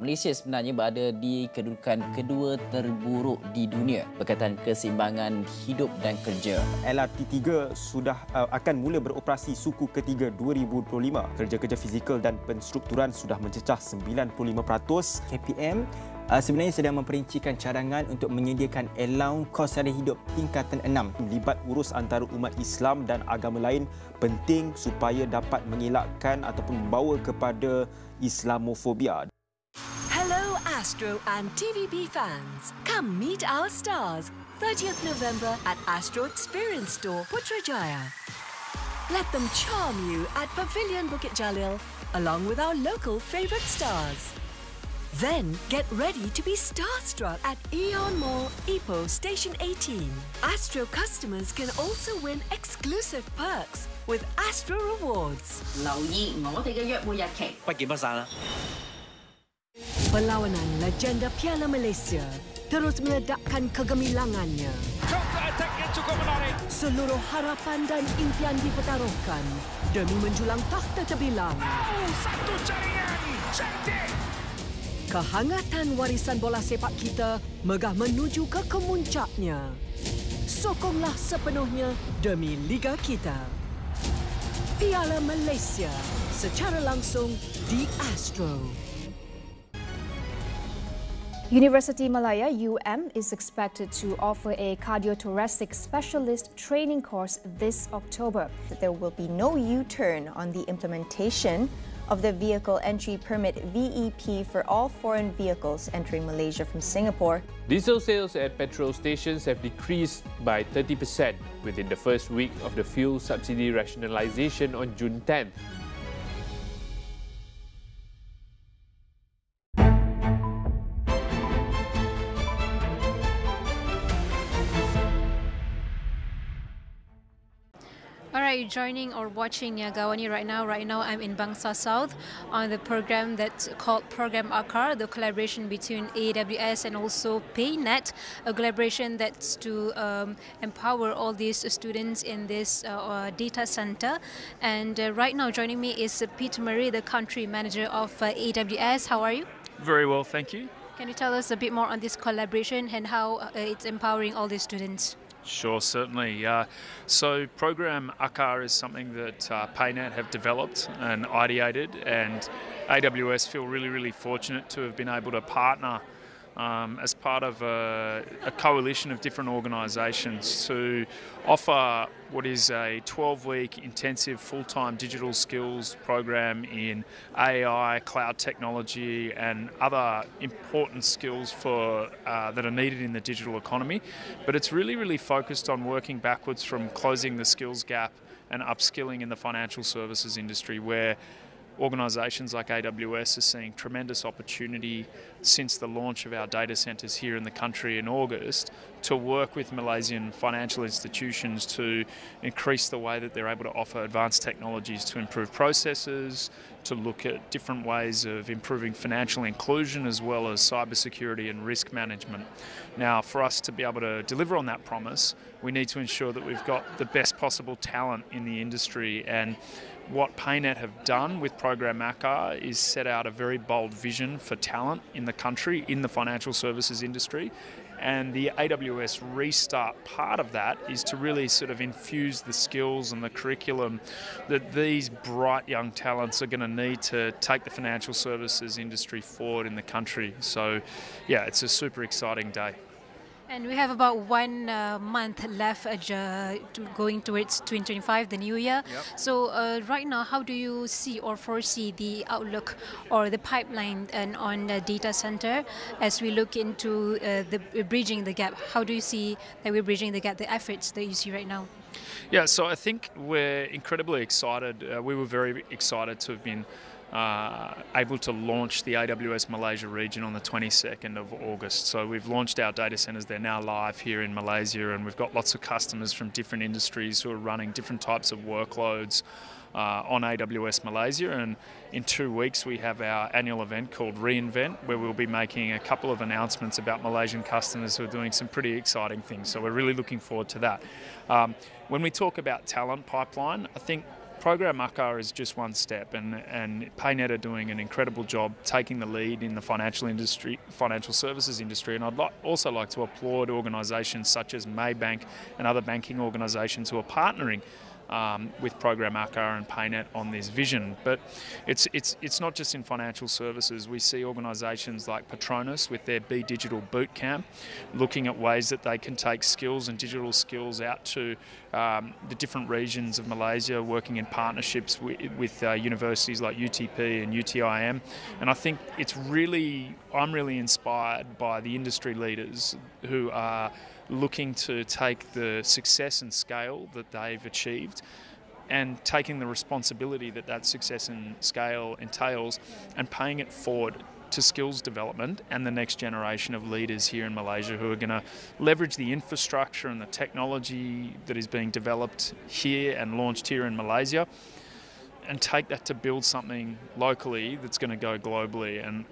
S6: Malaysia sebenarnya berada di kedudukan kedua terburuk di dunia berkaitan keseimbangan hidup dan kerja.
S13: LRT3 sudah akan mula beroperasi suku ketiga 2025. Kerja-kerja fizikal dan penstrukturan sudah mencecah 95%.
S14: KPM sebenarnya sedang memperincikan cadangan untuk menyediakan allowance kos sara hidup tingkatan 6.
S13: Melibat urus antara umat Islam dan agama lain penting supaya dapat mengelakkan ataupun membawa kepada Islamofobia.
S15: Hello Astro and TVB fans, come meet our stars 30th November at Astro Experience Store, Putrajaya. Let them charm you at Pavilion Bukit Jalil along with our local favourite stars. Then get ready to be starstruck at Aeon Mall, Ipoh Station 18. Astro customers can also win exclusive perks with Astro Rewards.
S16: 留意我哋嘅約會日期。
S17: 不見不散啦！
S15: Perlawanan legenda Piala Malaysia terus meledakkan kegemilangannya.
S17: Counter-attack yang cukup menarik.
S15: Seluruh harapan dan impian dipertaruhkan demi menjulang takhta terbilang.
S17: Satu jaringan cantik.
S15: Kehangatan warisan bola sepak kita megah menuju ke kemuncaknya. Sokonglah sepenuhnya demi Liga kita. Piala Malaysia secara langsung di Astro.
S18: University Malaya UM is expected to offer a cardiothoracic specialist training course this October.
S19: There will be no U-turn on the implementation of the Vehicle Entry Permit VEP for all foreign vehicles entering Malaysia from Singapore.
S20: Diesel sales at petrol stations have decreased by 30% within the first week of the fuel subsidy rationalisation on June 10th.
S21: Alright, joining or watching AWANI right now. Right now, I'm in Bangsa South on the program that's called Program AKAR, the collaboration between AWS and also PayNet, a collaboration that's to empower all these students in this data center. And right now, joining me is Peter Murray, the country manager of AWS. How are you?
S22: Very well, thank you.
S21: Can you tell us a bit more on this collaboration and how it's empowering all these students?
S22: Sure, certainly. So program AKAR is something that PayNet have developed and ideated, and AWS feel really fortunate to have been able to partner as part of a coalition of different organisations to offer what is a 12-week intensive full-time digital skills program in AI, cloud technology and other important skills for that are needed in the digital economy. But it's really focused on working backwards from closing the skills gap and upskilling in the financial services industry, where organisations like AWS are seeing tremendous opportunity since the launch of our data centres here in the country in August to work with Malaysian financial institutions to increase the way that they're able to offer advanced technologies to improve processes, to look at different ways of improving financial inclusion as well as cybersecurity and risk management. Now, for us to be able to deliver on that promise, we need to ensure that we've got the best possible talent in the industry, and what PayNet have done with Program AKAR is set out a very bold vision for talent in the country, in the financial services industry. And the AWS Restart part of that is to really sort of infuse the skills and the curriculum that these bright young talents are going to need to take the financial services industry forward in the country. So, yeah, it's a super exciting day.
S21: And we have about 1 month left going towards 2025, the new year.
S22: Yep.
S21: So right now, how do you see or foresee the outlook or the pipeline on the data center as we look into the bridging the gap? How do you see that we're bridging the gap, the efforts that you see right now?
S22: Yeah, so I think we're incredibly excited. We were very excited to have been able to launch the AWS Malaysia region on the 22nd of August. So we've launched our data centres. They're now live here in Malaysia, and we've got lots of customers from different industries who are running different types of workloads on AWS Malaysia. And in 2 weeks we have our annual event called reInvent, where we'll be making a couple of announcements about Malaysian customers who are doing some pretty exciting things. So we're really looking forward to that. When we talk about talent pipeline, I think Program AKAR is just one step, and PayNet are doing an incredible job taking the lead in the financial services industry. And I'd also like to applaud organisations such as Maybank and other banking organisations who are partnering with program ACAR and PayNet on this vision. But it's not just in financial services. We see organisations like Petronas with their Be Digital Boot Camp looking at ways that they can take skills and digital skills out to the different regions of Malaysia, working in partnerships with universities like UTP and UTIM. And I think I'm really inspired by the industry leaders who are looking to take the success and scale that they've achieved and taking the responsibility that success and scale entails and paying it forward to skills development and the next generation of leaders here in Malaysia who are going to leverage the infrastructure and the technology that is being developed here and launched here in Malaysia and take that to build something locally that's going to go globally and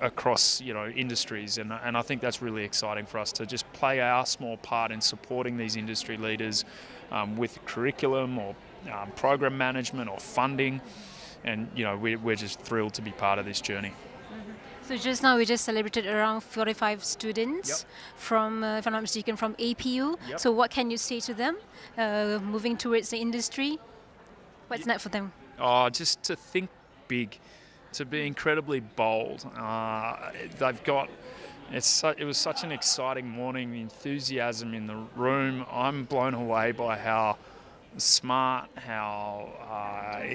S22: across industries. And I think that's really exciting for us to just play our small part in supporting these industry leaders with curriculum or program management or funding. And we're just thrilled to be part of this journey.
S21: So just now we just celebrated around 45 students from, if I'm not mistaken, from APU. So what can you say to them moving towards the industry? What's next for them?
S22: Oh, just to think big, to be incredibly bold. They've got. It was such an exciting morning. The enthusiasm in the room. I'm blown away by how smart, how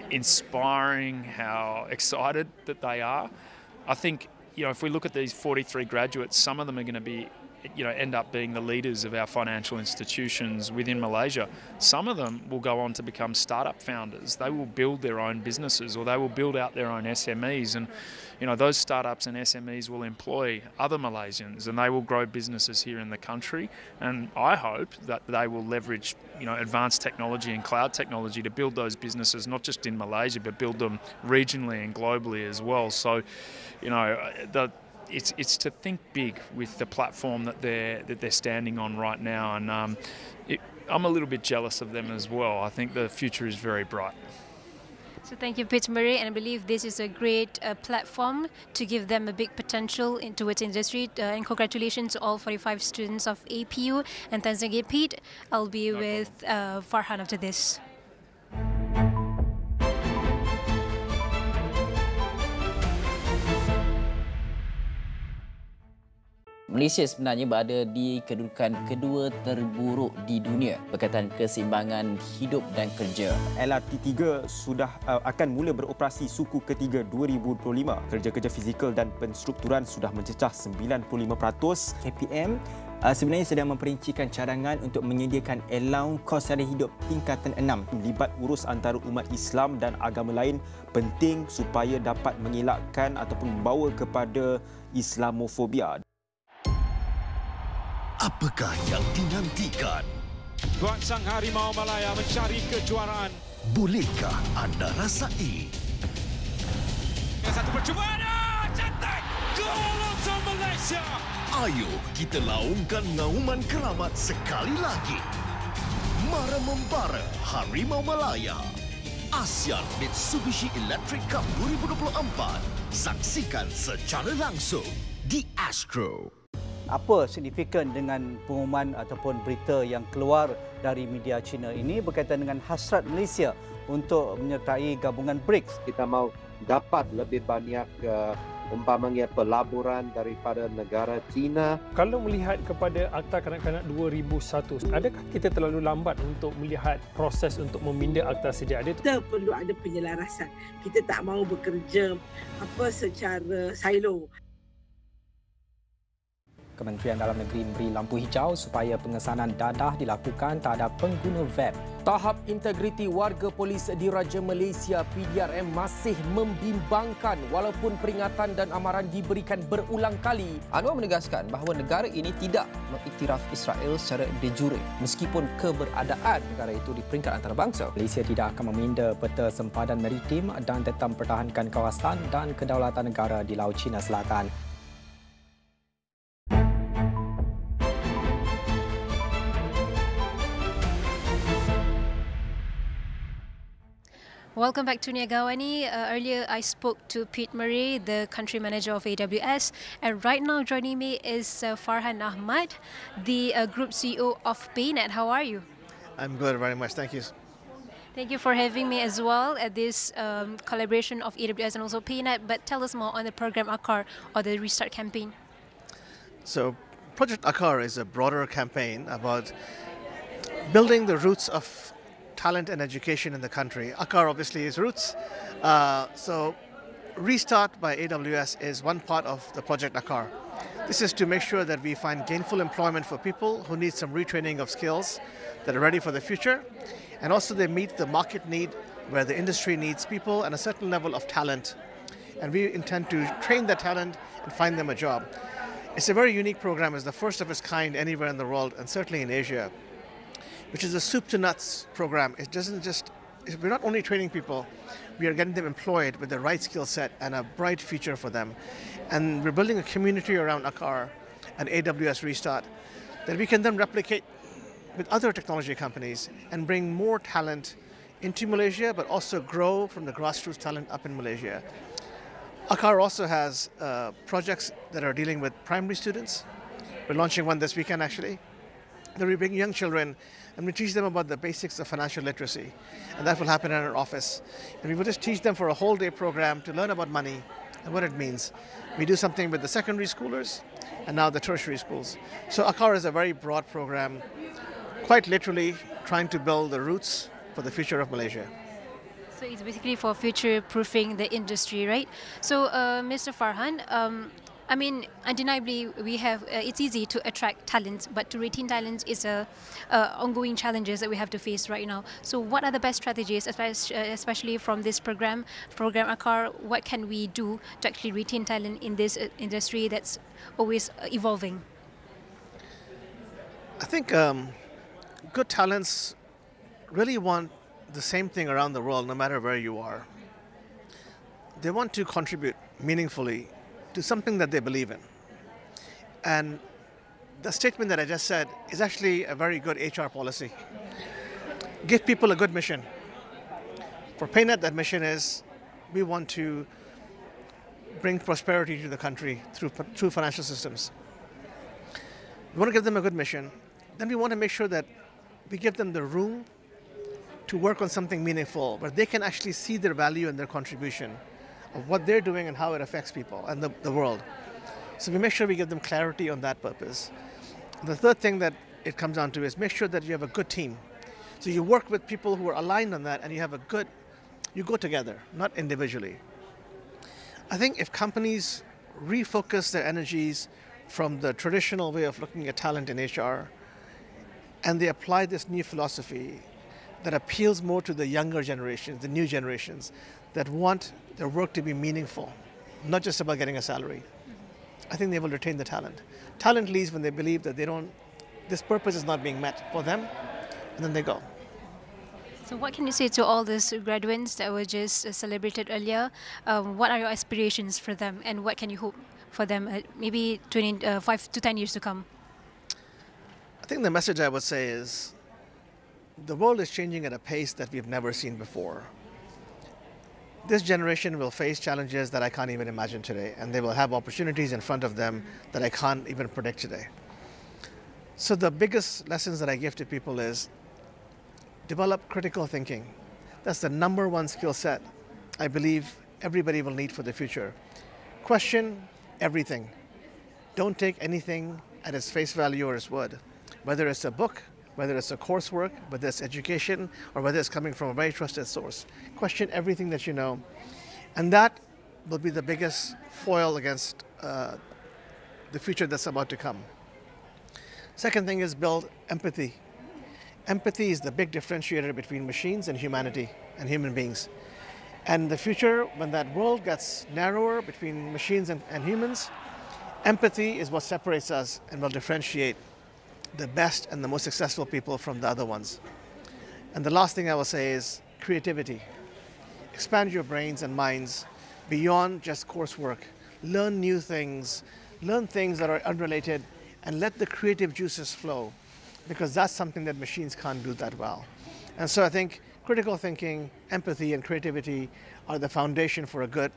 S22: inspiring, how excited that they are. I think if we look at these 43 graduates, some of them are going to be. End up being the leaders of our financial institutions within Malaysia. Some of them will go on to become startup founders. They will build their own businesses or they will build out their own SMEs. And, those startups and SMEs will employ other Malaysians and they will grow businesses here in the country. And I hope that they will leverage, advanced technology and cloud technology to build those businesses, not just in Malaysia, but build them regionally and globally as well. So, It's to think big with the platform that they're standing on right now, and I'm a little bit jealous of them as well. I think the future is very bright.
S21: So thank you, Peter Murray, and I believe this is a great platform to give them a big potential into its industry. And congratulations to all 45 students of APU. And thanks again, Pete. I'll be with Farhan after this.
S6: Malaysia sebenarnya berada di kedudukan kedua terburuk di dunia berkaitan keseimbangan hidup dan kerja.
S13: LRT3 sudah akan mula beroperasi suku ketiga 2025. Kerja-kerja fizikal dan penstrukturan sudah mencecah 95%. KPM sebenarnya sedang memperincikan cadangan untuk menyediakan allowance kos sara hidup tingkatan 6. Libat urus antara umat Islam dan agama lain penting supaya dapat mengelakkan ataupun membawa kepada Islamofobia.
S2: Apakah yang dinantikan?
S17: Tuan Sang Harimau Malaya mencari kejuaraan.
S2: Bolehkah anda rasai?
S17: Satu percubaan, cantik! Gol untuk Malaysia!
S2: Ayo kita laungkan ngauman keramat sekali lagi. Mara membara Harimau Malaya. ASEAN Mitsubishi Electric Cup 2024. Saksikan secara langsung di Astro.
S3: Apa signifikan dengan pengumuman ataupun berita yang keluar dari media China ini berkaitan dengan hasrat Malaysia untuk menyertai gabungan BRICS?
S23: Kita mahu dapat lebih banyak umpamanya pelaburan daripada negara China.
S24: Kalau melihat kepada Akta Kanak-Kanak 2001, adakah kita terlalu lambat untuk melihat proses untuk meminda akta sedia ada?
S25: Kita perlu ada penyelarasan. Kita tak mahu bekerja secara silo.
S7: Kementerian Dalam Negeri memberi lampu hijau supaya pengesanan dadah dilakukan terhadap pengguna web.
S9: Tahap integriti warga polis di Raja Malaysia PDRM masih membimbangkan walaupun peringatan dan amaran diberikan berulang kali.
S10: Anwar menegaskan bahawa negara ini tidak mengiktiraf Israel secara de jure meskipun keberadaan negara itu di peringkat antarabangsa.
S7: Malaysia tidak akan meminda peta sempadan maritim dan tetap mempertahankan kawasan dan kedaulatan negara di Laut Cina Selatan.
S21: Welcome back to AWANI. Earlier I spoke to Pete Murray, the country manager of AWS, and right now joining me is Farhan Ahmad, the group CEO of PayNet. How are you?
S26: I'm good, very much. Thank you.
S21: Thank you for having me as well at this collaboration of AWS and also PayNet. But tell us more on the program AKAR or the Restart campaign.
S1: So Project AKAR is a broader campaign about building the roots of talent and education in the country. AKAR obviously is roots. So Restart by AWS is one part of the Project AKAR. This is to make sure that we find gainful employment for people who need some retraining of skills that are ready for the future. And also they meet the market need where the industry needs people and a certain level of talent. And we intend to train that talent and find them a job. It's a very unique program. It's the first of its kind anywhere in the world and certainly in Asia, which is a soup to nuts program. It doesn't just, we're not only training people, we are getting them employed with the right skill set and a bright future for them. And we're building a community around AKAR and AWS Restart that we can then replicate with other technology companies and bring more talent into Malaysia, but also grow from the grassroots talent up in Malaysia. AKAR also has projects that are dealing with primary students. We're launching one this weekend actually. That we bring young children and we teach them about the basics of financial literacy. And that will happen in our office. And we will just teach them for a whole day program to learn about money and what it means. We do something with the secondary schoolers and now the tertiary schools. So AKAR is a very broad program, quite literally trying to build the roots for the future of Malaysia.
S21: So it's basically for future-proofing the industry, right? So, Mr. Farhan, I mean, undeniably, we have. It's easy to attract talent, but to retain talent is ongoing challenges that we have to face right now. So, what are the best strategies, especially from this program AKAR? What can we do to actually retain talent in this industry that's always evolving?
S1: I think good talents really want the same thing around the world, no matter where you are. They want to contribute meaningfully to something that they believe in. And the statement that I just said is actually a very good HR policy. Give people a good mission. For PayNet, that mission is we want to bring prosperity to the country through financial systems. We want to give them a good mission. Then we want to make sure that we give them the room to work on something meaningful, where they can actually see their value and their contribution of what they're doing and how it affects people and the world. So we make sure we give them clarity on that purpose. The third thing that it comes down to is make sure that you have a good team. So you work with people who are aligned on that and you go together, not individually. I think if companies refocus their energies from the traditional way of looking at talent in HR and they apply this new philosophy that appeals more to the younger generations, the new generations, that want their work to be meaningful, not just about getting a salary, I think they will retain the talent. Talent leaves when they believe that this purpose is not being met for them, and then they go.
S21: So what can you say to all these graduates that were just celebrated earlier? What are your aspirations for them, and what can you hope for them maybe 5 to 10 years to come?
S1: I think the message I would say is the world is changing at a pace that we've never seen before. This generation will face challenges that I can't even imagine today, and they will have opportunities in front of them that I can't even predict today. So the biggest lessons that I give to people is develop critical thinking. That's the number one skill set I believe everybody will need for the future. Question everything. Don't take anything at its face value or its word, whether it's a book, whether it's a coursework, whether it's education, or whether it's coming from a very trusted source. Question everything that you know. And that will be the biggest foil against the future that's about to come. Second thing is build empathy. Empathy is the big differentiator between machines and humanity and human beings. And the future, when that world gets narrower between machines and humans, empathy is what separates us and will differentiate the best and the most successful people from the other ones. And the last thing I will say is creativity. Expand your brains and minds beyond just coursework. Learn new things, learn things that are unrelated, and let the creative juices flow, because that's something that machines can't do that well. And so I think critical thinking, empathy, and creativity are the foundation for a good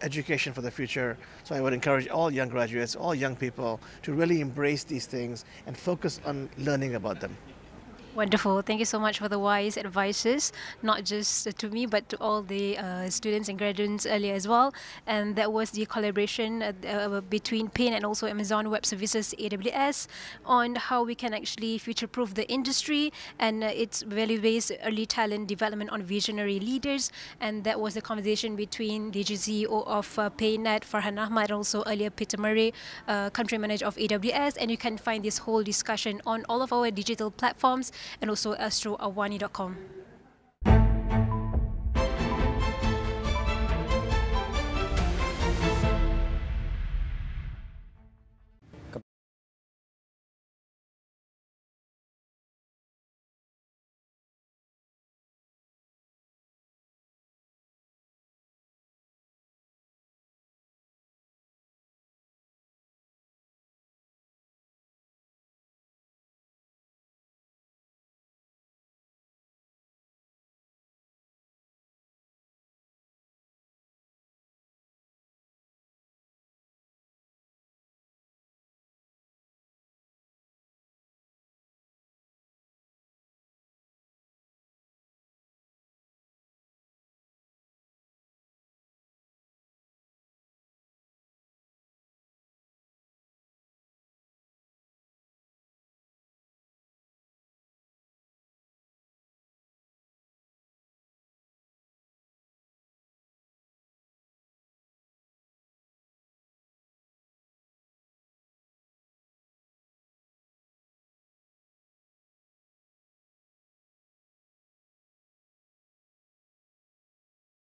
S1: education for the future. So I would encourage all young graduates, all young people to really embrace these things and focus on learning about them.
S21: Wonderful. Thank you so much for the wise advices, not just to me, but to all the students and graduates earlier as well. And that was the collaboration between PayNet and also Amazon Web Services AWS on how we can actually future-proof the industry and its value-based early talent development on visionary leaders. And that was the conversation between the CEO of PayNet, Farhan Ahmad, and also earlier Peter Murray, country manager of AWS. And you can find this whole discussion on all of our digital platforms and also astroawani.com.